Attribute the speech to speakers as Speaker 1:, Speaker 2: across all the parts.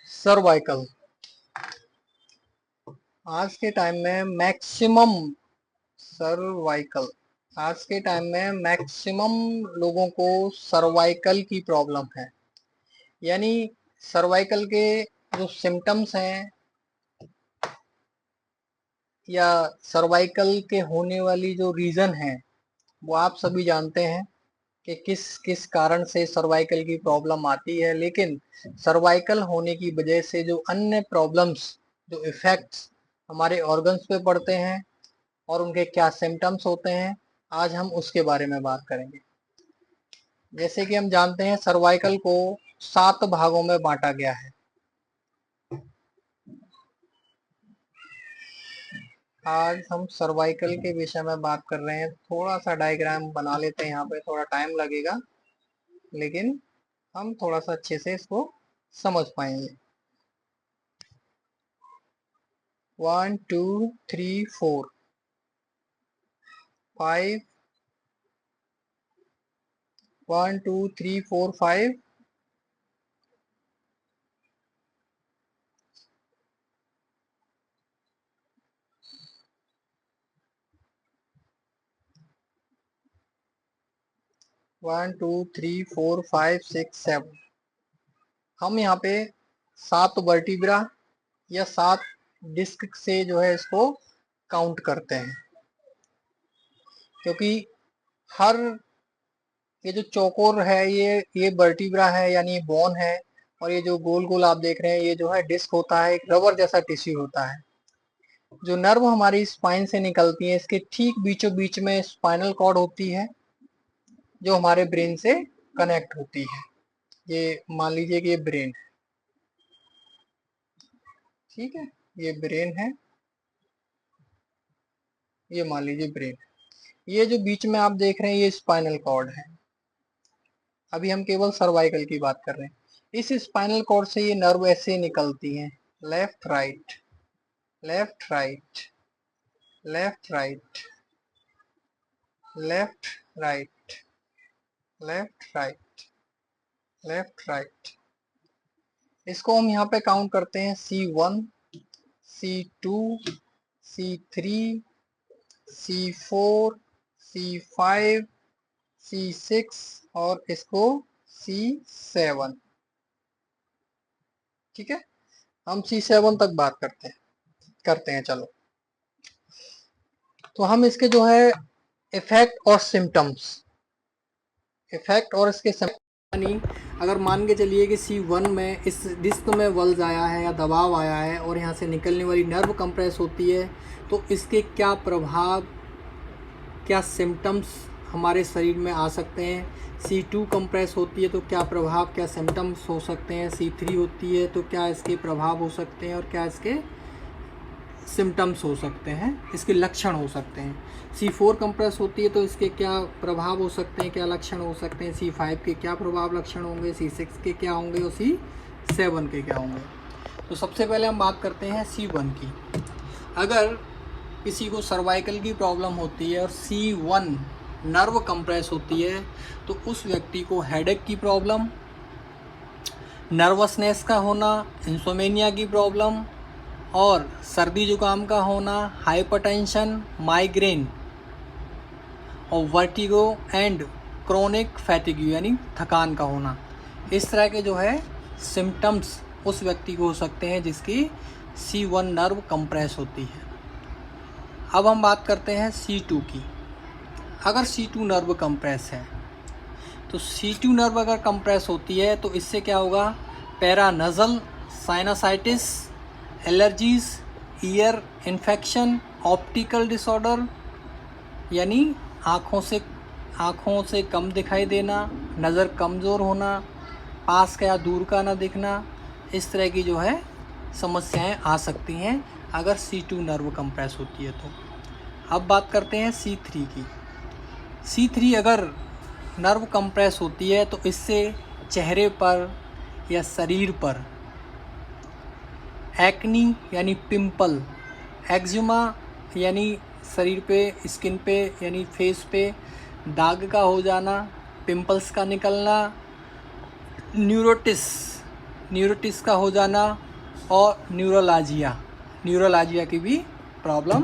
Speaker 1: Cervical आज के time में मैक्सिमम सर्वाइकल आज के टाइम में मैक्सिमम लोगों को सर्वाइकल की प्रॉब्लम है। यानी सर्वाइकल के जो सिम्टम्स हैं या सर्वाइकल के होने वाली जो रीजन है वो आप सभी जानते हैं कि किस किस कारण से सर्वाइकल की प्रॉब्लम आती है। लेकिन सर्वाइकल होने की वजह से जो अन्य प्रॉब्लम्स, जो इफेक्ट्स हमारे ऑर्गन्स पे पड़ते हैं और उनके क्या सिम्टम्स होते हैं, आज हम उसके बारे में बात करेंगे। जैसे कि हम जानते हैं सर्वाइकल को 7 भागों में बांटा गया है। आज हम सर्वाइकल के विषय में बात कर रहे हैं। थोड़ा सा डायग्राम बना लेते हैं, यहाँ पे थोड़ा टाइम लगेगा लेकिन हम थोड़ा सा अच्छे से इसको समझ पाएंगे। 1 2 3 4 5 1 2 3 4 5 1 2 3 4 5 6 7 हम यहाँ पे 7 वर्टिब्रा या 7 डिस्क से जो है इसको काउंट करते हैं, क्योंकि हर ये जो चौकोर है ये वर्टिब्रा है यानी ये बोन है, और ये जो गोल गोल आप देख रहे हैं ये जो है डिस्क होता है, एक रबर जैसा टिश्यू होता है। जो नर्व हमारी स्पाइन से निकलती है इसके ठीक बीचों बीच में स्पाइनल कॉर्ड होती है जो हमारे ब्रेन से कनेक्ट होती है। ये मान लीजिए कि ये ब्रेन है, ठीक है, ये ब्रेन है, ये मान लीजिए ब्रेन है। ये जो बीच में आप देख रहे हैं ये स्पाइनल कॉर्ड है। अभी हम केवल सर्वाइकल की बात कर रहे हैं। इस स्पाइनल कॉर्ड से ये नर्व ऐसे निकलती हैं, left right left right left right left right left right left right. इसको हम यहाँ पे काउंट करते हैं C1 C2 C3 C4 C5 C6 और इसको C7। ठीक है, हम C7 तक बात करते हैं। चलो, तो हम इसके जो है इफेक्ट और सिम्टम्स, इफेक्ट और इसके यानी अगर मान के चलिए कि C1 में इस डिस्क में वल्ज आया है या दबाव आया है और यहाँ से निकलने वाली नर्व कंप्रेस होती है, तो इसके क्या प्रभाव, क्या सिम्टम्स हमारे शरीर में आ सकते हैं। C2 कंप्रेस होती है तो क्या प्रभाव, क्या सिम्टम्स हो सकते हैं। C3 होती है तो क्या इसके प्रभाव हो सकते हैं और क्या इसके सिम्टम्स हो सकते हैं, इसके लक्षण हो सकते हैं। C4 कंप्रेस होती है तो इसके क्या प्रभाव हो सकते हैं, क्या लक्षण हो सकते हैं। C5 के क्या प्रभाव लक्षण होंगे, C6 के क्या होंगे और C7 के क्या होंगे। तो सबसे पहले हम बात करते हैं C1 की। अगर किसी को सर्वाइकल की प्रॉब्लम होती है और C1 नर्व कंप्रेस होती है तो उस व्यक्ति को हेडेक की प्रॉब्लम, नर्वसनेस का होना, इंसोमेनिया की प्रॉब्लम और सर्दी जुकाम का होना, हाइपरटेंशन, माइग्रेन और वर्टिगो एंड क्रोनिक फैटिग यानी थकान का होना, इस तरह के जो है सिम्टम्स उस व्यक्ति को हो सकते हैं जिसकी C1 नर्व कंप्रेस होती है। अब हम बात करते हैं C2 की। अगर C2 नर्व कंप्रेस है तो C2 नर्व अगर कंप्रेस होती है तो इससे क्या होगा, paranasal sinusitis, allergies, ear infection, optical disorder यानी आँखों से कम दिखाई देना, नज़र कमज़ोर होना, पास का या दूर का ना दिखना, इस तरह की जो है समस्याएं आ सकती हैं अगर C2 नर्व कंप्रेस होती है तो। अब बात करते हैं C3 की। C3 अगर नर्व कंप्रेस होती है तो इससे चेहरे पर या शरीर पर एक्नी यानी पिंपल, एक्जिमा यानी शरीर पे, स्किन पे यानी फेस पे दाग का हो जाना, पिंपल्स का निकलना, न्यूरोटिस न्यूरोटिस का हो जाना और न्यूरोलॉजिया की भी प्रॉब्लम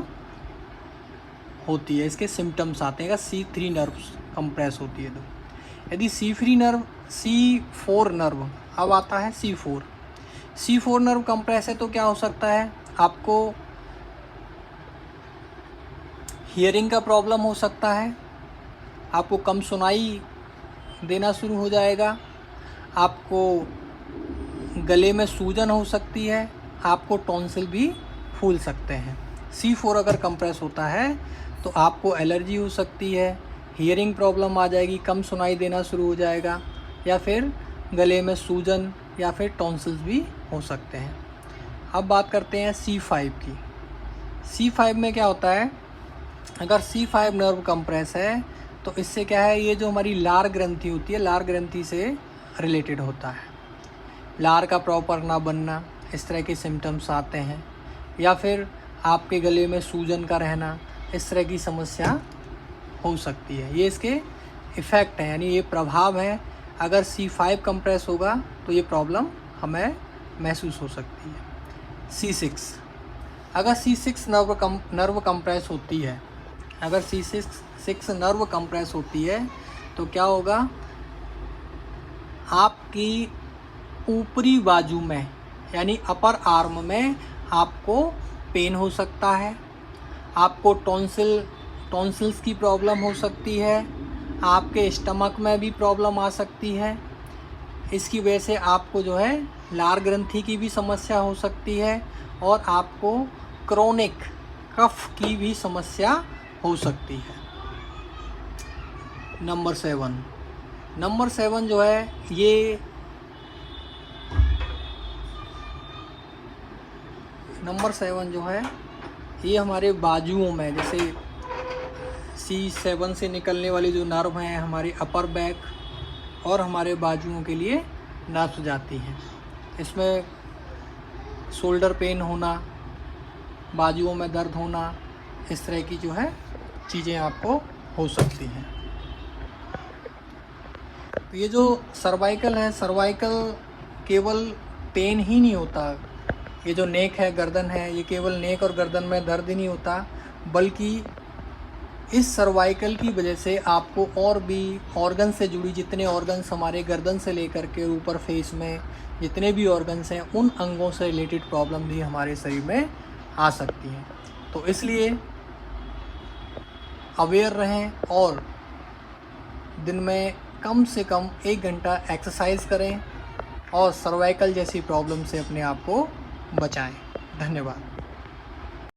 Speaker 1: होती है। इसके सिम्टम्स आते हैं अगर C3 नर्व कंप्रेस होती है तो। यदि C4 नर्व, अब आता है C4 नर्व कंप्रेस है तो क्या हो सकता है, आपको हियरिंग का प्रॉब्लम हो सकता है, आपको कम सुनाई देना शुरू हो जाएगा, आपको गले में सूजन हो सकती है, आपको टॉन्सिल भी फूल सकते हैं। C4 अगर कंप्रेस होता है तो आपको एलर्जी हो सकती है, हियरिंग प्रॉब्लम आ जाएगी, कम सुनाई देना शुरू हो जाएगा, या फिर गले में सूजन या फिर टॉन्सिल्स भी हो सकते हैं। अब बात करते हैं C5 की। C5 में क्या होता है, अगर C5 नर्व कंप्रेस है तो इससे क्या है, ये जो हमारी लार ग्रंथि होती है, लार ग्रंथि से रिलेटेड होता है। लार का प्रॉपर ना बनना, इस तरह के सिम्टम्स आते हैं, या फिर आपके गले में सूजन का रहना, इस तरह की समस्या हो सकती है। ये इसके इफ़ेक्ट हैं, यानी ये प्रभाव है। अगर C5 कंप्रेस होगा तो ये प्रॉब्लम हमें महसूस हो सकती है। C6, अगर C6 नर्व कंप्रेस होती है, अगर C6 नर्व कंप्रेस होती है तो क्या होगा, आपकी ऊपरी बाजू में यानी अपर आर्म में आपको पेन हो सकता है, आपको टॉन्सिल्स की प्रॉब्लम हो सकती है, आपके स्टमक में भी प्रॉब्लम आ सकती है। इसकी वजह से आपको जो है लार ग्रंथि की भी समस्या हो सकती है और आपको क्रोनिक कफ की भी समस्या हो सकती है। नंबर 7 जो है ये हमारे बाजुओं में, जैसे C7 से निकलने वाली जो नर्व हैं हमारे अपर बैक और हमारे बाजुओं के लिए नर्व जाती हैं। इसमें शोल्डर पेन होना, बाजुओं में दर्द होना, इस तरह की जो है चीज़ें आपको हो सकती हैं। तो ये जो सर्वाइकल है, सर्वाइकल केवल पेन ही नहीं होता, ये जो नेक है, गर्दन है, ये केवल नेक और गर्दन में दर्द ही नहीं होता, बल्कि इस सर्वाइकल की वजह से आपको और भी ऑर्गन से जुड़ी, जितने ऑर्गन्स हमारे गर्दन से लेकर के ऊपर फेस में जितने भी ऑर्गन्स हैं, उन अंगों से रिलेटेड प्रॉब्लम भी हमारे शरीर में आ सकती हैं। तो इसलिए अवेयर रहें और दिन में कम से कम 1 घंटा एक्सरसाइज करें और सर्वाइकल जैसी प्रॉब्लम से अपने आप को बचाएं। धन्यवाद।